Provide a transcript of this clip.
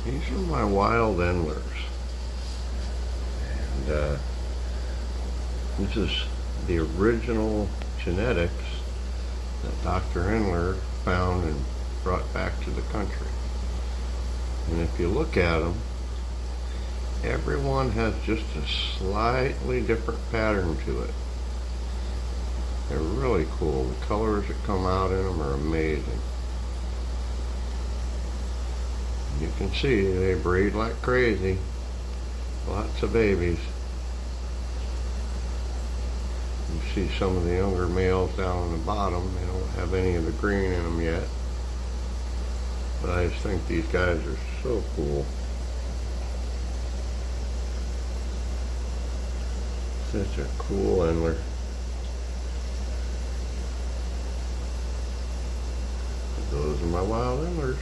These are my wild endlers. And this is the original genetics that Dr. Endler found and brought back to the country. And if you look at them, everyone has just a slightly different pattern to it. They're really cool. The colors that come out in them are amazing. You can see they breed like crazy. Lots of babies. You see some of the younger males down on the bottom. They don't have any of the green in them yet. But I just think these guys are so cool. Such a cool endler. Those are my wild endlers.